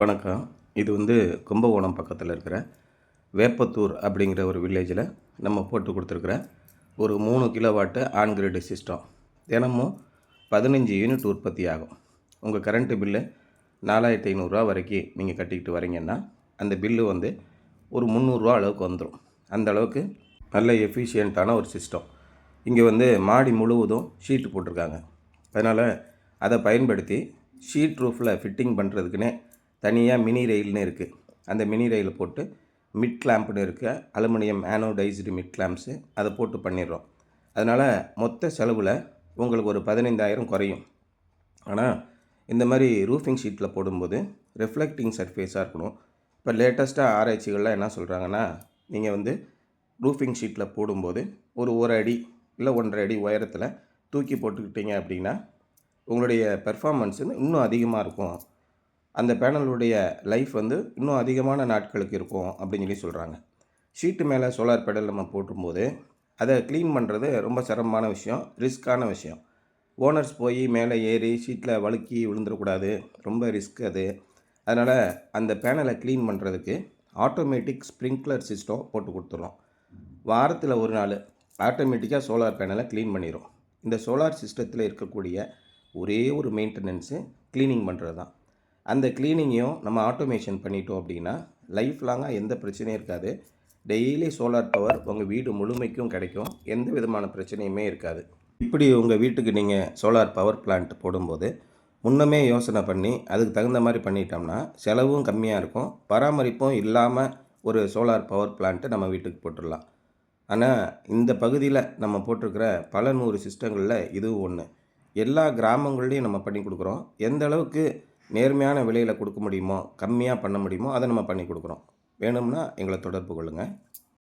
வணக்கம். இது கும்பகோணம் பக்கத்தில் இருக்கிற வேப்பத்தூர் அப்படிங்கிற ஒரு வில்லேஜில் நம்ம போட்டு கொடுத்துருக்குற ஒரு 3 கிலோவாட்டு ஆன் கிரிட் சிஸ்டம். தினமும் 15 யூனிட் உற்பத்தி ஆகும். உங்கள் கரண்ட்டு பில்லு 4500 வரைக்கும் நீங்கள் கட்டிக்கிட்டு வரீங்கன்னா அந்த பில்லு ஒரு 300 அளவுக்கு வந்துடும். அந்த அளவுக்கு நல்ல எஃபிஷியண்ட்டான ஒரு சிஸ்டம். இங்கே மாடி முழுவதும் ஷீட்டு போட்டிருக்காங்க. அதனால் அதை பயன்படுத்தி ஷீட் ரூஃபில் ஃபிட்டிங் பண்ணுறதுக்குன்னே தனியாக மினி ரெயில்னு இருக்குது. அந்த மினி ரயில் போட்டு மிட் கிளாம்ப்னு இருக்க அலுமினியம் ஆனோடைஸ்டு மிட் கிளாம்ப்ஸு அதை போட்டு பண்ணிடுறோம். அதனால் மொத்த செலவில் உங்களுக்கு ஒரு 15,000 குறையும். ஆனால் இந்த மாதிரி ரூஃபிங் ஷீட்டில் போடும்போது ரிஃப்ளெக்டிங் சர்ஃபேஸாக இருக்கணும். இப்போ லேட்டஸ்ட்டாக ஆராய்ச்சிகள்லாம் என்ன சொல்கிறாங்கன்னா, நீங்கள் ரூஃபிங் ஷீட்டில் போடும்போது ஒரு அடி இல்லை 1.5 அடி உயரத்தில் தூக்கி போட்டுக்கிட்டீங்க அப்படின்னா உங்களுடைய பெர்ஃபார்மன்ஸ் இன்னும் அதிகமாக இருக்கும். அந்த பேனலுடைய லைஃப் இன்னும் அதிகமான நாட்களுக்கு இருக்கும் அப்படின்னு சொல்கிறாங்க. ஷீட்டு மேலே சோலார் பேனல் நம்ம போட்டும்போது அதை க்ளீன் பண்ணுறது ரொம்ப சிரமமான விஷயம், ரிஸ்க்கான விஷயம். ஓனர்ஸ் போய் மேலே ஏறி ஷீட்டில் வழுக்கி விழுந்துடக்கூடாது, ரொம்ப ரிஸ்க் அது. அதனால் அந்த பேனலை க்ளீன் பண்ணுறதுக்கு ஆட்டோமேட்டிக் ஸ்ப்ரிங்க்லர் சிஸ்டம் போட்டு கொடுத்துட்றோம். வாரத்தில் ஒரு நாள் ஆட்டோமேட்டிக்காக சோலார் பேனலை க்ளீன் பண்ணிடும். இந்த சோலார் சிஸ்டத்தில் இருக்கக்கூடிய ஒரே ஒரு மெயின்டெனன்ஸு க்ளீனிங் பண்ணுறது தான். அந்த க்ளீனிங்கையும் நம்ம ஆட்டோமேஷன் பண்ணிட்டோம் அப்படின்னா லைஃப் லாங்காக எந்த பிரச்சனையும் இருக்காது. டெய்லி சோலார் பவர் உங்கள் வீடு முழுமைக்கும் கிடைக்கும். எந்த விதமான பிரச்சனையுமே இருக்காது. இப்படி உங்கள் வீட்டுக்கு நீங்கள் சோலார் பவர் பிளான்ட் போடும்போது முன்னமே யோசனை பண்ணி அதுக்கு தகுந்த மாதிரி பண்ணிட்டோம்னா செலவும் கம்மியாக இருக்கும், பராமரிப்பும் இல்லாமல் ஒரு சோலார் பவர் பிளான்ட்டு நம்ம வீட்டுக்கு போட்டுடலாம். ஆனால் இந்த பகுதியில் நம்ம போட்டிருக்கிற பல 100 சிஸ்டங்களில் இதுவும் ஒன்று. எல்லா கிராமங்கள்லேயும் நம்ம பண்ணி கொடுக்குறோம். எந்த அளவுக்கு நேர்மையான விலையில் கொடுக்க முடியுமோ, கம்மியாக பண்ண முடியுமோ அதை நம்ம பண்ணி கொடுக்குறோம். வேணும்னா எங்களை தொடர்பு கொள்ளுங்கள்.